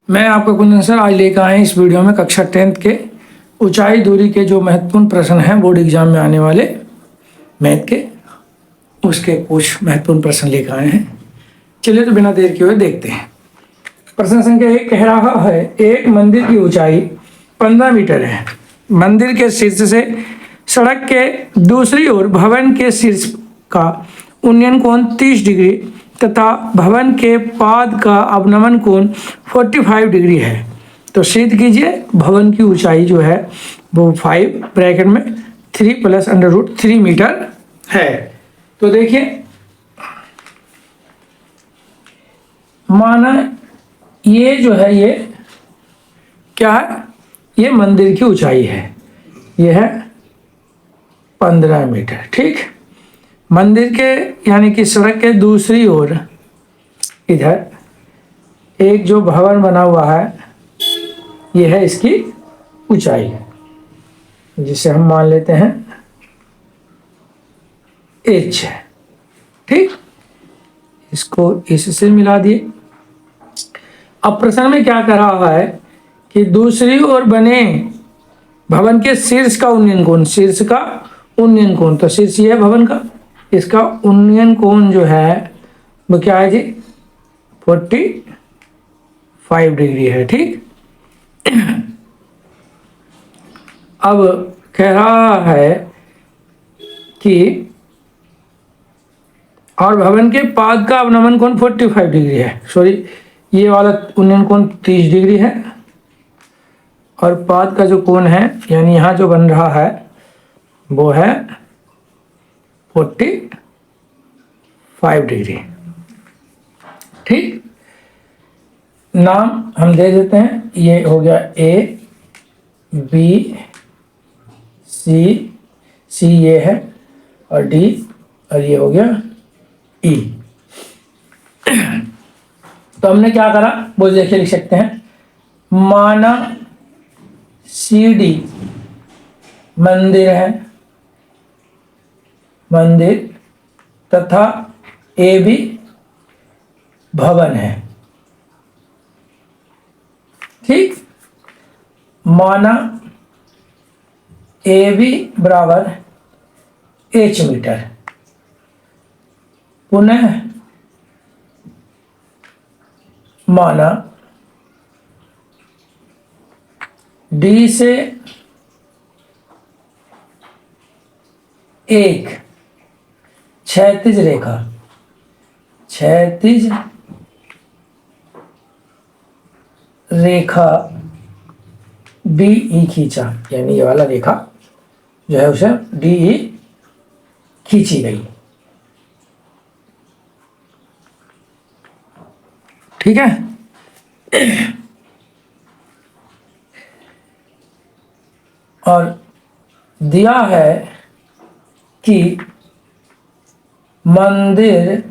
मैं आपको कुंदन सर आज लेकर आए इस वीडियो में कक्षा 10th के ऊंचाई दूरी के जो महत्वपूर्ण प्रश्न हैं बोर्ड एग्जाम में आने वाले मैथ के, उसके कुछ महत्वपूर्ण प्रश्न लेकर आए हैं। चलिए तो बिना देर किए हुए देखते हैं। प्रश्न संख्या 1 कह रहा है, एक मंदिर की ऊंचाई 15 मीटर है। मंदिर के शीर्ष से सड़क के दूसरी ओर भवन के शीर्ष का उन्नयन कोण 30 डिग्री तथा भवन के पाद का अवनमन कोण 45 डिग्री है। तो सिद्ध कीजिए भवन की ऊंचाई जो है वो 5 ब्रैकेट में 3 + √3 मीटर है। तो देखिए, माना ये जो है ये क्या है, ये मंदिर की ऊंचाई है, ये है 15 मीटर। ठीक, मंदिर के यानी कि सड़क के दूसरी ओर इधर एक जो भवन बना हुआ है ये है इसकी ऊंचाई, जिसे हम मान लेते हैं h है। ठीक, इसको इससे मिला दिए। अब प्रश्न में क्या कर रहा है कि दूसरी ओर बने भवन के शीर्ष का उन्नयन कोण, शीर्ष का उन्नयन कोण, तो शीर्ष ये है भवन का, इसका उन्नयन कोण जो है वो क्या है जी, 45 डिग्री है। ठीक, अब कह रहा है कि और भवन के पाद का अवनमन कोण 45 डिग्री है। सॉरी, ये वाला उन्नयन कोण 30 डिग्री है और पाद का जो कोण है यानी यहाँ जो बन रहा है वो है 45 डिग्री। ठीक, नाम हम दे देते हैं, ये हो गया A, B, C, C ये है और D, और ये हो गया E। तो हमने क्या करा वो देखिए, लिख सकते हैं, माना CD मंदिर है, मंदिर तथा AB भवन है। ठीक, माना AB बराबर h मीटर, पुनः माना D से एक क्षैतिज रेखा, क्षैतिज रेखा DE खींचा, यानी ये वाला रेखा जो है उसे DE खींची गई। ठीक है, और दिया है कि मंदिर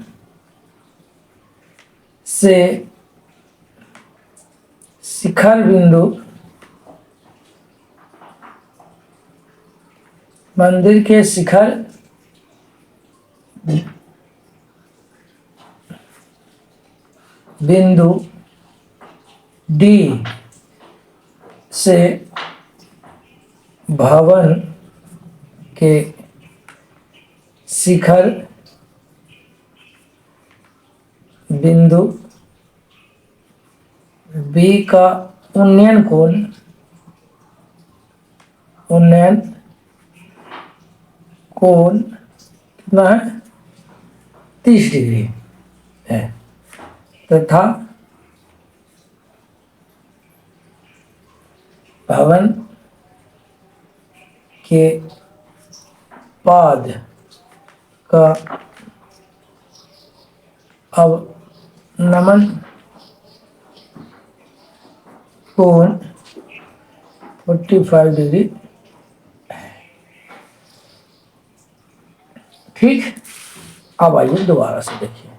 से शिखर बिंदु, मंदिर के शिखर बिंदु D से भवन के शिखर बिंदु B का उन्नयन कोण, उन्नयन कोण कितना है, 30 डिग्री है, तथा भवन के पाद का अवनमन कोण 45 डिग्री है। ठीक, अब आइए दोबारा से देखिए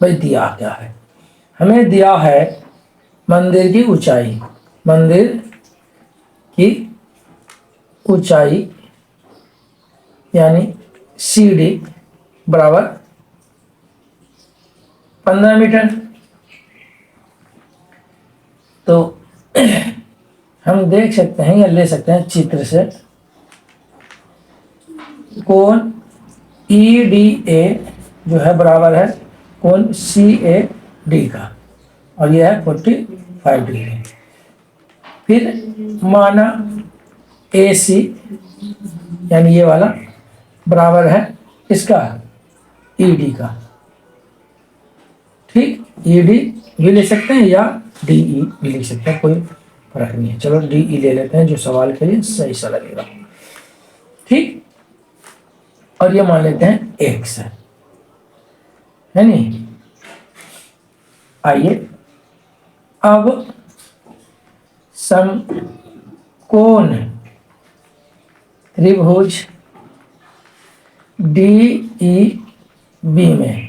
भाई दिया क्या है। हमें दिया है मंदिर की ऊंचाई, मंदिर की ऊंचाई यानी CD बराबर 15 मीटर। तो हम देख सकते हैं या ले सकते हैं चित्र से, कोण EDA जो है बराबर है कोण CAD का, और यह है 45 डिग्री। फिर माना AC यानी ये वाला बराबर है इसका ED का, ठीक। ED भी ले सकते हैं या DE भी ले सकते हैं, कोई फर्क नहीं है। चलो DE ले लेते हैं जो सवाल के लिए सही सा लगेगा, ठीक। और ये मान लेते हैं X है नहीं। आइए अब समकोण त्रिभुज DEB में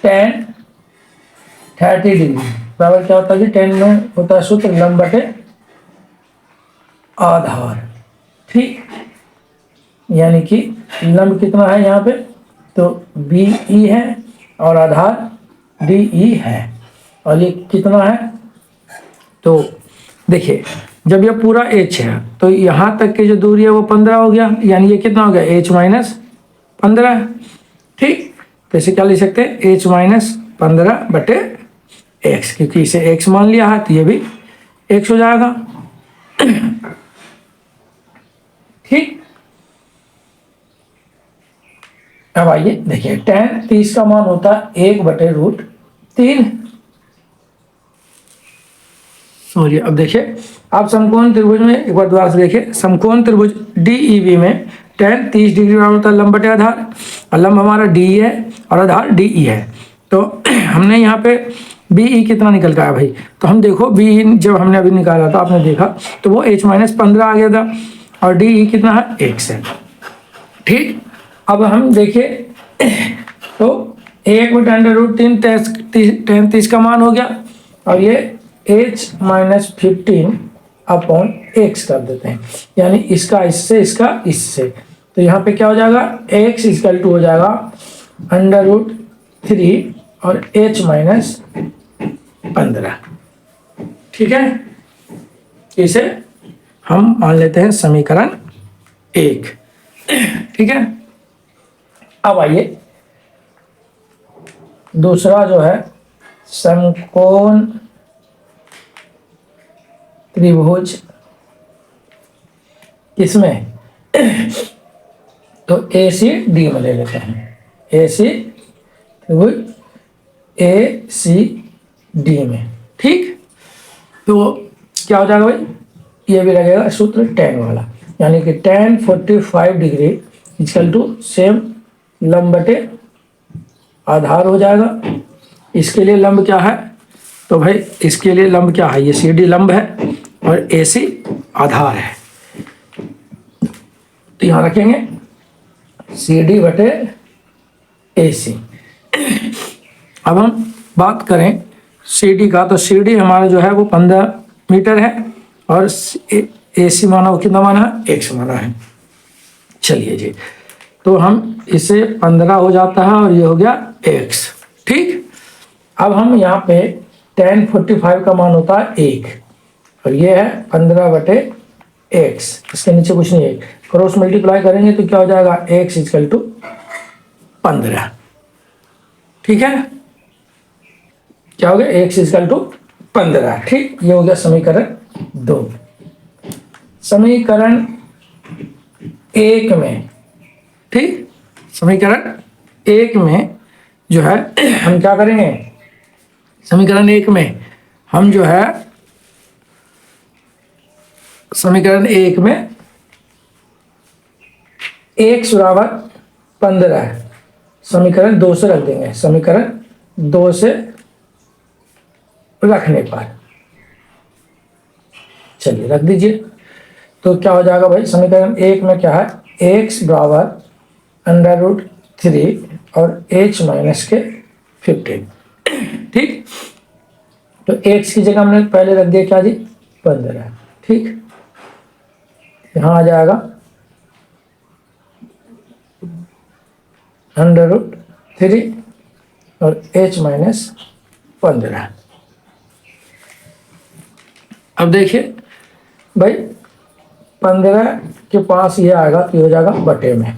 tan 30 डिग्री बराबर क्या होता है जी, 10 में होता है सूत्र लंब बटे आधार, ठीक। यानी कि लंब कितना है यहाँ पे, तो BE है और आधार DE है, और ये कितना है, तो देखिए जब ये पूरा H है तो यहाँ तक की जो दूरी है वो 15 हो गया, यानी ये कितना हो गया H माइनस 15, ठीक। तो इसे क्या ले सकते हैं, H माइनस 15 बटे X, क्योंकि इसे X मान लिया है तो ये भी X हो जाएगा, ठीक। अब आइए देखिए tan 30 का मान होता है 1/√3। सॉरी, अब देखिए आप समकोण त्रिभुज में एक बार दोबारा से देखिए, समकोण त्रिभुज DEB में tan 30 डिग्री बराबर होता है लंब बटे आधार, और लंब हमारा DE है और आधार DE है। तो हमने यहाँ पे BE कितना निकल का है भाई, तो हम देखो BE जब हमने अभी निकाला था आपने देखा तो वो H माइनस 15 आ गया था, और DE कितना है X है, ठीक। अब हम देखिए तो 1/√3 tan 30 का मान हो गया, और ये H माइनस 15 अपॉन X कर देते हैं, यानी इसका इससे इसका इससे, तो यहाँ पे क्या हो जाएगा X इक्वल टू हो जाएगा √3 और H माइनस 15, ठीक है। इसे हम मान लेते हैं समीकरण 1, ठीक है। अब आइए दूसरा जो है समकोण त्रिभुज किसमें, तो ACD में ले लेते हैं, AC त्रिभुज ACD में, ठीक। तो क्या हो जाएगा भाई, ये भी लगेगा सूत्र tan वाला, यानी कि tan 45 degree equal to same लंब बटे आधार हो जाएगा। इसके लिए लंब क्या है, तो भाई इसके लिए लंब क्या है, ये CD लंब है और AC आधार है, तो यहाँ रखेंगे CD बटे AC। अब हम बात करें CD का, तो CD हमारा जो है वो 15 मीटर है, और AC माना वो कितना माना है, X माना है। चलिए जी, तो हम इसे 15 हो जाता है और ये हो गया X, ठीक। अब हम यहाँ पे tan 45 का मान होता है 1, और ये है 15 बटे X, इसके नीचे कुछ नहीं है, क्रॉस मल्टीप्लाई करेंगे तो क्या हो जाएगा X इक्वल टू 15, ठीक है। क्या हो गया X इक्वल टू 15, ठीक। ये हो गया समीकरण 2। समीकरण 1 में, ठीक, समीकरण 1 में जो है हम क्या करेंगे, समीकरण 1 में हम जो है समीकरण 1 में X बराबर 15 है, समीकरण 2 से रख देंगे, समीकरण 2 से रखने पर चलिए रख दीजिए, तो क्या हो जाएगा भाई, समीकरण 1 में क्या है, X बराबर √3 और H माइनस के 15, ठीक। तो X की जगह हमने पहले रख दिया क्या जी, 15, ठीक। यहाँ आ जाएगा √3 और h माइनस 15। अब देखिए भाई 15 के पास ये आएगा तो ये हो जाएगा बटे में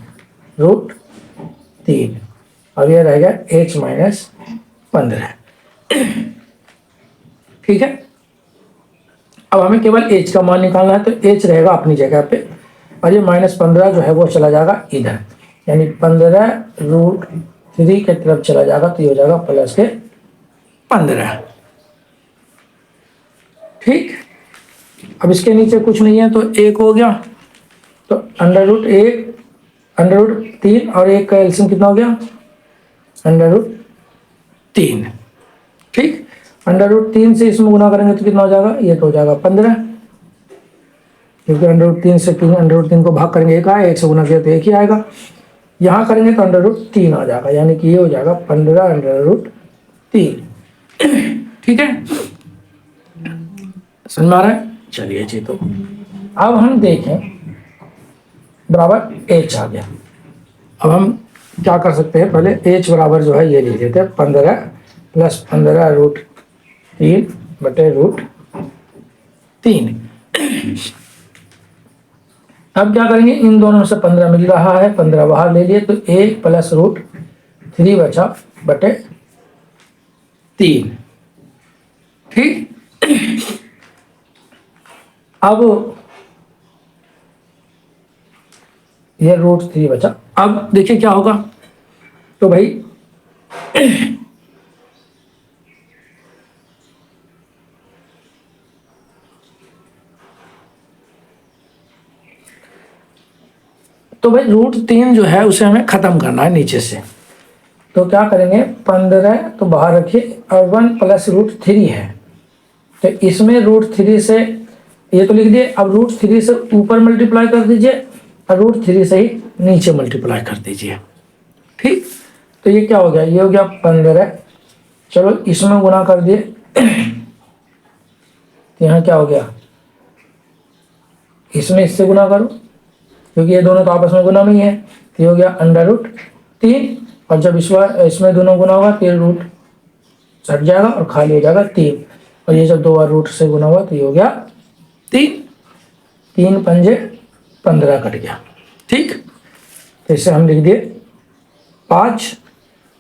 √3 और ये रहेगा h माइनस 15। ठीक है, अब हमें केवल h का मान निकालना है तो h रहेगा अपनी जगह पे और ये -15 जो है वो चला जाएगा इधर, यानी 15√3 के तरफ चला जाएगा तो ये हो जाएगा प्लस के 15। ठीक, अब इसके नीचे कुछ नहीं है तो 1 हो गया, तो √1 √3 और 1 का एलसीएम कितना हो गया √3। ठीक, √3 से इसमें गुना करेंगे तो कितना हो जाएगा, ये तो हो जाएगा 15, क्योंकि √3 से √3 को भाग करेंगे 1 आएगा, 1 से गुना किया तो 1 ही आएगा। यहाँ करेंगे तो √3 आ जाएगा, यानी कि ये हो जाएगा 15√3। ठीक है, समझ में आ रहा है। चलिए जी, तो अब हम देखें बराबर h आ गया। अब हम क्या कर सकते हैं, पहले h बराबर जो है ये लिख देते हैं 15 + 15√3 बटे √3। अब क्या करेंगे, इन दोनों में से 15 मिल रहा है, 15 बाहर ले लिए तो 1 + √3 बचा बटे 3। ठीक, अब ये √3 बचा। अब देखिए क्या होगा, तो भाई √3 जो है उसे हमें खत्म करना है नीचे से, तो क्या करेंगे 15 तो बाहर रखिए और 1 + √3 है, तो इसमें √3 से ये तो लिख दिए, अब √3 से ऊपर मल्टीप्लाई कर दीजिए और √3 से ही नीचे मल्टीप्लाई कर दीजिए। ठीक, तो ये क्या हो गया, ये हो गया 15, चलो इसमें गुना कर दिए तो यहाँ क्या हो गया, इसमें इससे गुना करो क्योंकि ये दोनों तो आपस में गुना में ही है, तो ये हो गया √3 और जब इसमें दोनों गुना होगा तो ये रूट हट जाएगा और खाली हो जाएगा 3, और ये जब 2 बार रूट से गुना हुआ तो ये हो गया 3, 3 × 5 = 15 कट गया। ठीक, तो इसे हम लिख दिए 5।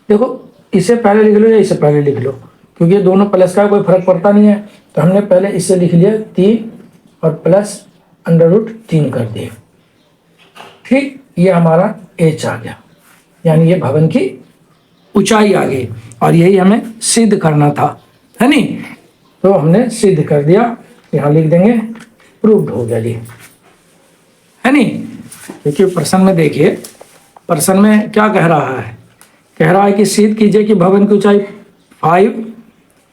देखो इसे पहले लिख लो या इसे पहले लिख लो, क्योंकि ये दोनों प्लस का कोई फर्क पड़ता नहीं है, तो हमने पहले इसे लिख लिया 3 और प्लस √3 कर दिए। ठीक, ये हमारा h आ गया, यानी ये भवन की ऊंचाई आ गई, और यही हमें सिद्ध करना था, है नहीं, तो हमने सिद्ध कर दिया। यहाँ लिख देंगे प्रूव्ड हो गया जी, है नहीं। क्योंकि प्रश्न में देखिए, प्रश्न में क्या कह रहा है, कह रहा है कि सिद्ध कीजिए कि भवन की ऊंचाई 5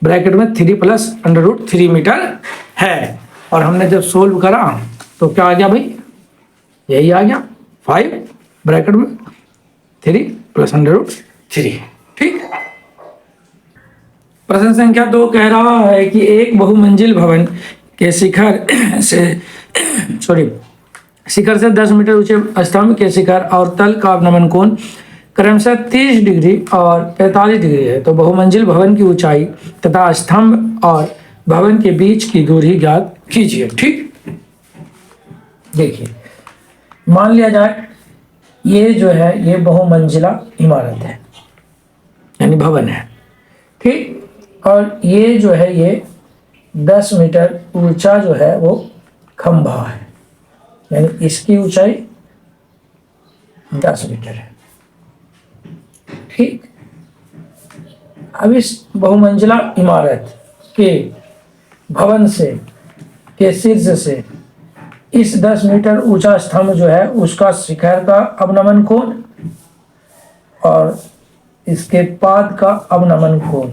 ब्रैकेट में 3 + √3 मीटर है, और हमने जब सोल्व करा तो क्या आ गया भाई, यही आ गया 5 ब्रैकेट में 3 + √3। ठीक, प्रश्न संख्या 2 कह रहा है कि एक बहुमंजिल भवन के शिखर से 10 मीटर ऊंचे स्तंभ के शिखर और तल का अवनमन कोण क्रमशः 30 डिग्री और 45 डिग्री है, तो बहुमंजिल भवन की ऊंचाई तथा स्तंभ और भवन के बीच की दूरी ज्ञात कीजिए। ठीक, देखिए मान लिया जाए ये जो है ये बहुमंजिला इमारत है, यानी भवन है। ठीक, और ये जो है ये 10 मीटर ऊंचा जो है वो खंभा है, यानी इसकी ऊंचाई 10 मीटर है। ठीक, अब इस बहुमंजिला इमारत के भवन से के शीर्ष से इस 10 मीटर ऊंचा स्तंभ जो है उसका शिखर का अवनमन कोण और इसके पाद का अवनमन कोण,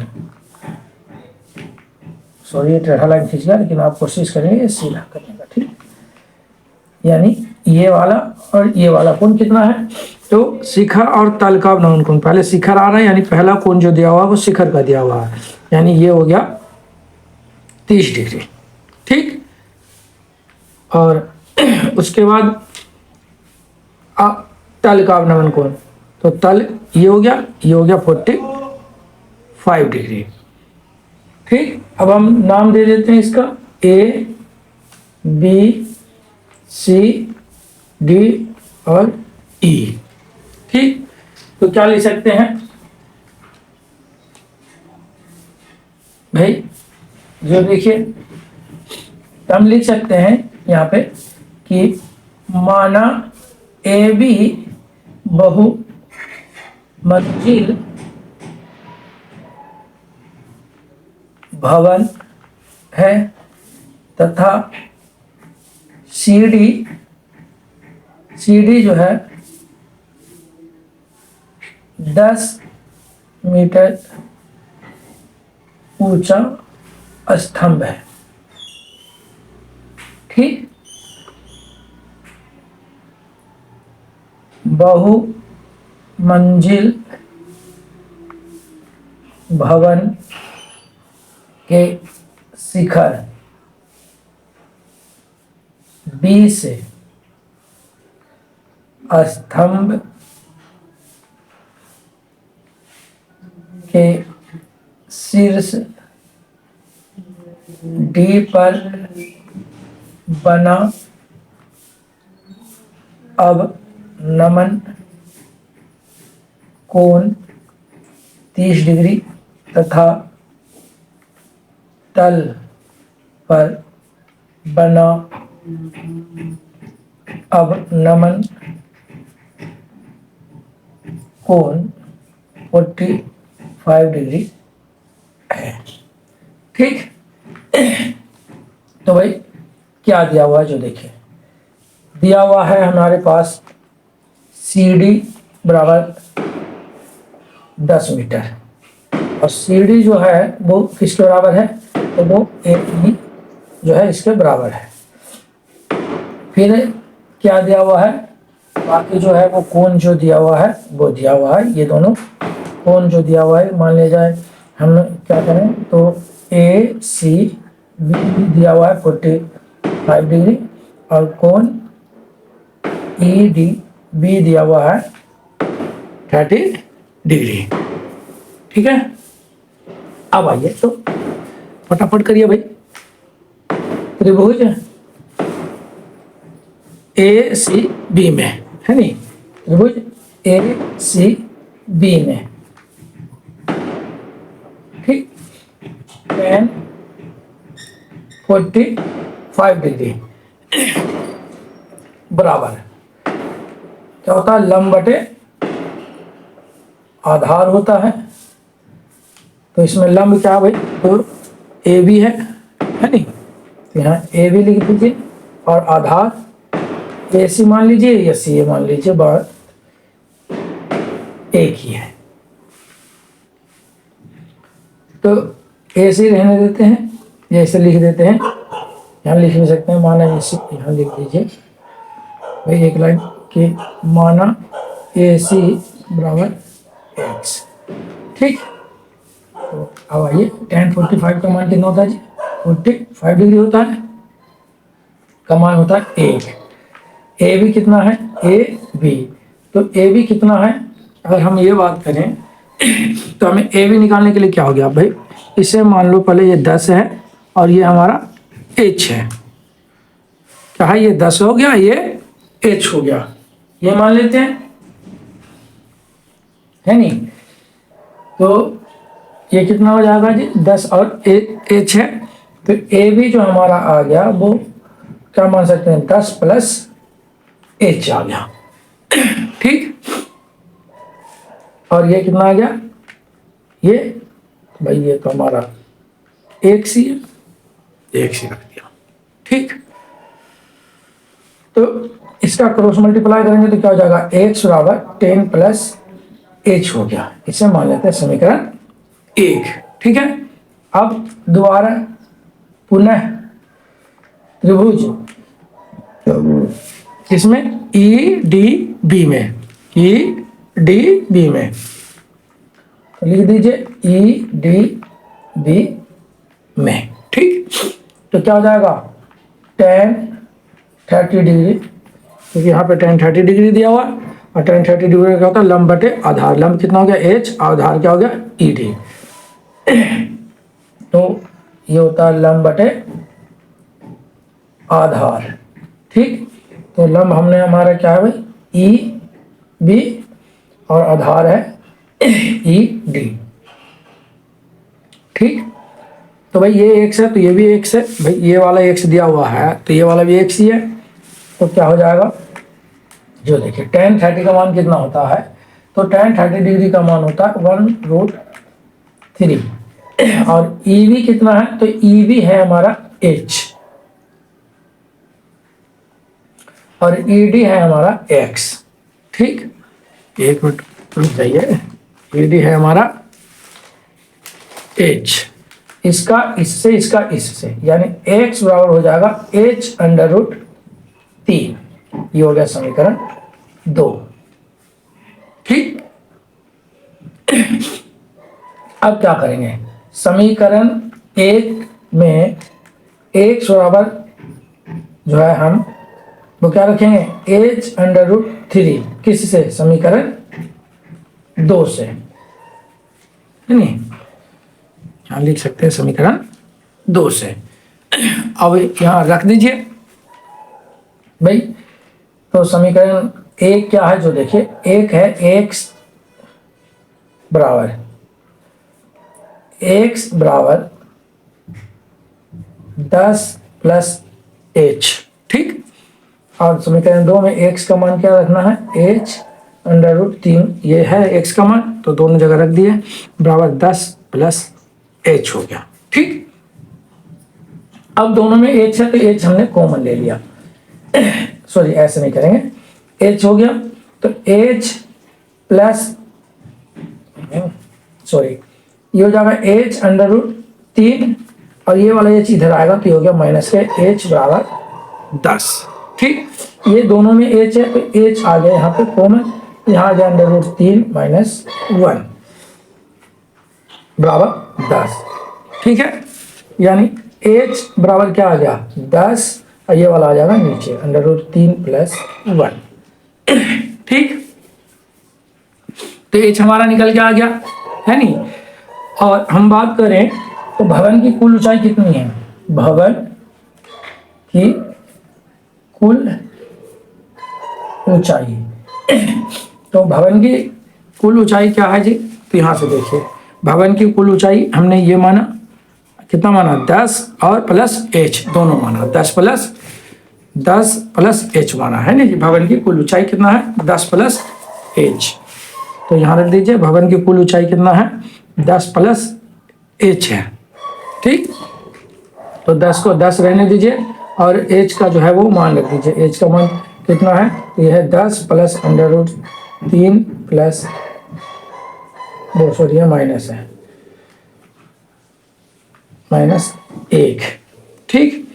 सॉरी ये टेढ़ा लाइन खींच गया, लेकिन आप कोशिश करेंगे सीधा करने का। ठीक, यानी ये वाला और ये वाला कोण कितना है, तो शिखर और तल का अवनमन कोण, पहले शिखर आ रहा है यानी पहला कोण जो दिया हुआ है वो शिखर का दिया हुआ है, यानी ये हो गया 30 डिग्री। ठीक, और उसके बाद तल का अवनमन कोण, तो तल ये हो गया 40 5 डिग्री। ठीक, अब हम नाम दे देते हैं इसका ए बी सी डी और ई। ठीक, तो क्या लिख सकते हैं भाई, जो देखिए हम लिख सकते हैं यहाँ पे कि माना ए बी बहु मंजिल भवन है तथा सीढ़ी जो है 10 मीटर ऊंचा स्तंभ है। ठीक, बहु मंजिल भवन के शिखर बी से स्तंभ के शीर्ष डी पर बना अब नमन कोण 30 डिग्री तथा तल पर बना अब नमन कोण 45 डिग्री है। ठीक, तो भाई क्या दिया हुआ है, जो देखिए दिया हुआ है हमारे पास सी डी बराबर 10 मीटर और सी डी जो है वो किसके बराबर है, तो वो ए बी जो है इसके बराबर है। फिर क्या दिया हुआ है, बाकी जो है वो कोण जो दिया हुआ है वो दिया हुआ है। ये दोनों कोण जो दिया हुआ है, मान लिया जाए हम क्या करें तो ए सी बी दिया हुआ है 45 डिग्री और कोण ई डी बी दिया हुआ है 30 डिग्री। ठीक है, अब आइए तो फटाफट करिए भाई। त्रिभुज ए सी बी में है नहीं, त्रिभुज ए सी बी में ठीक, tan 45 डिग्री बराबर क्या होता है, लंब बटे आधार होता है। तो इसमें लंब क्या भाई, तो ए बी है नहीं, तो यहाँ ए बी लिख दीजिए और आधार ए सी मान लीजिए या सी ए मान लीजिए, बात एक ही है। तो ए सी रहने देते हैं, जैसे लिख देते हैं, यहाँ लिख भी सकते हैं माना ए सी, यहाँ लिख दीजिए भाई एक लाइन कि माना ए सी बराबर एक्स। ठीक, तो अब आइए tan 45 का मान कितना होता है जी, 45 डिग्री होता है, का मान होता है 1। ए बी कितना है, ए बी, तो ए बी कितना है, अगर हम ये बात करें तो हमें ए बी निकालने के लिए क्या हो गया भाई, इसे मान लो पहले ये 10 है और ये हमारा h है, क्या है ये 10 हो गया, ये h हो गया, ये मान लेते हैं है नहीं। तो ये कितना हो जाएगा जी, 10 और h है, तो ए बी जो हमारा आ गया वो क्या मान सकते हैं, 10 प्लस h आ गया। ठीक, और ये कितना आ गया, ये भाई ये तो हमारा एक सी है, एक सी रख दिया। ठीक, तो इसका क्रॉस मल्टीप्लाई करेंगे तो क्या हो जाएगा, x बराबर 10 प्लस h हो गया, इसे मान लेते हैं समीकरण 1। ठीक है, अब दोबारा पुनः त्रिभुज किसमें, ई डी बी में, ई डी बी में, तो लिख दीजिए ई डी बी में। ठीक, तो क्या हो जाएगा, tan 30 डिग्री, क्योंकि यहाँ पे tan 30 डिग्री दिया हुआ और tan 30 डिग्री क्या होता है, लंब बटे आधार, लंब कितना हो गया h, आधार क्या हो गया ई डी, तो ये होता है लंब बटे आधार। ठीक, तो लंब हमने हमारा क्या है भाई, ई बी, और आधार है ई डी। ठीक, तो भाई ये एक्स है तो ये भी एक्स है, भाई ये वाला एक्स दिया हुआ है तो ये वाला भी एक्स ही है। तो क्या हो जाएगा, जो देखिए tan 30 का मान कितना होता है, तो tan 30 डिग्री का मान होता है 1√3, और ई बी कितना है, तो ई बी है हमारा h, और ई डी है हमारा x। ठीक, एक मिनट रुक जाइए, ई डी है हमारा h, इसका इससे इसका इससे, यानी x बराबर हो जाएगा h√3। ये हो गया समीकरण 2। ठीक, अब क्या करेंगे, समीकरण 1 में x बराबर जो है हम वो क्या रखेंगे, h√3, किस से, समीकरण 2 से, है नहीं, यहाँ लिख सकते हैं समीकरण 2 से। अब यहाँ रख दीजिए भाई, तो समीकरण 1 क्या है, जो देखिए 1 है x बराबर 10 + h। ठीक, और समीकरण 2 में x का मान क्या रखना है, h√3, ये है x का मान, तो दोनों जगह रख दिए, बराबर 10 + h हो गया। ठीक, अब दोनों में h है तो h हमने कॉमन ले लिया, सॉरी ऐसे नहीं करेंगे, h हो गया तो h प्लस, सॉरी ये हो जाएगा h√3, और ये वाला h इधर आएगा तो ये हो गया माइनस के h बराबर 10। ठीक, ये दोनों में h है तो h आ गया यहाँ पे कॉमन, यहाँ आ गया √3 - 1 बराबर 10। ठीक है, यानी h बराबर क्या आ गया 10, और ये वाला आ जाएगा नीचे √3 + 1। ठीक, तो h हमारा निकल के आ गया, है नहीं। और हम बात करें तो भवन की कुल ऊंचाई कितनी है, भवन की कुल ऊंचाई, तो भवन की कुल ऊंचाई क्या है जी, तो यहाँ से देखिए भवन की कुल ऊंचाई हमने ये माना, कितना माना, 10 और प्लस h दोनों माना, 10 + h माना, है ना जी। भवन की कुल ऊंचाई कितना है, 10 + h, तो यहाँ रख दीजिए भवन की कुल ऊंचाई कितना है, 10 + h है। ठीक, तो 10 को 10 रहने दीजिए, और h का जो है वो मान रख दीजिए, h का मान कितना है, तो यह है 10 + √3 प्लस, सॉरी माइनस है, -1। ठीक,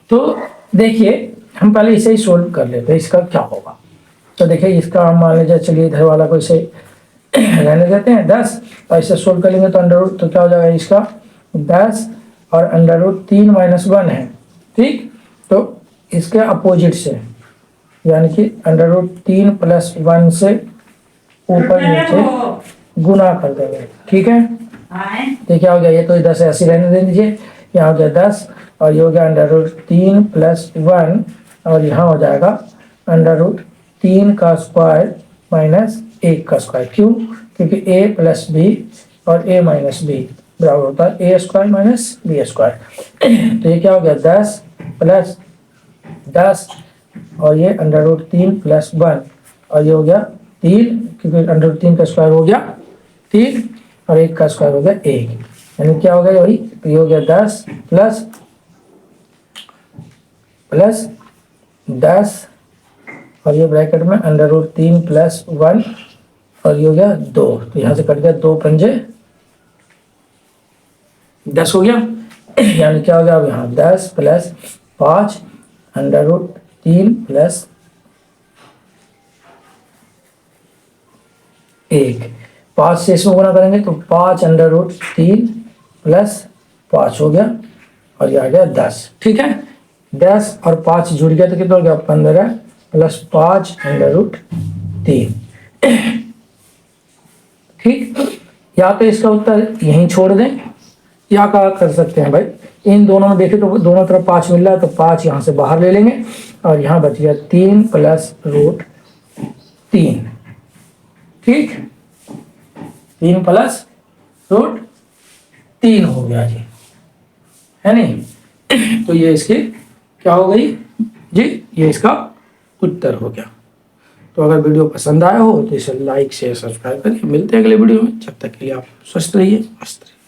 तो देखिए हम पहले इसे ही सोल्व कर लेते हैं, इसका क्या होगा। तो देखिए इसका हम मान लीजिए, चलिए इधर वाला को इसे रहने देते हैं 10, और इसे सोल्व करेंगे तो अंडर तो क्या हो जाएगा, इसका 10 और √3 - 1 है। ठीक, तो इसके अपोजिट से, यानी कि √3 + 1 से ऊपर नीचे गुना कर देंगे। ठीक है, तो क्या हो गया, ये तो 10 ऐसे रहने दे दीजिए, यहाँ हो गया 10, और ये हो गया √3 + 1, और यहाँ हो जाएगा √3 का स्क्वायर - 1 का स्क्वायर। क्यों, क्योंकि a + b और a - b बराबर होता है a² - b²। तो ये क्या हो गया, 10 + 10, और ये √3 + 1, और ये हो गया 3, क्योंकि √3 का स्क्वायर हो गया 3, और 1 का स्क्वायर हो गया 1, यानी क्या हो गया वही, तो ये हो गया 10 + 10, और ये ब्रैकेट में √3 + 1, और ये हो गया 2, तो यहाँ से कट गया 2 × 5 = 10 हो गया, यानी क्या हो गया अब यहाँ 10 + 5 √3 + 1, 5 से इसमें गुना करेंगे तो 5 √3 + 5 हो गया, और ये आ गया 10। ठीक है, 10 और 5 जुड़ गया तो कितना हो गया, 15 + 5 √3। ठीक, या तो इसका उत्तर यहीं छोड़ दें, या क्या कर सकते हैं भाई, इन दोनों में देखें तो दोनों तरफ 5 मिल रहा है, तो 5 यहाँ से बाहर ले लेंगे और यहाँ बच गया 3 प्लस रूट 3। ठीक, 3 प्लस रूट 3 हो गया जी, है नहीं। तो ये इसकी क्या हो गई जी, ये इसका उत्तर हो गया। तो अगर वीडियो पसंद आया हो तो इसे लाइक शेयर सब्सक्राइब करिए। मिलते हैं अगले वीडियो में, जब तक के लिए आप स्वस्थ रहिए, मस्त रहिए।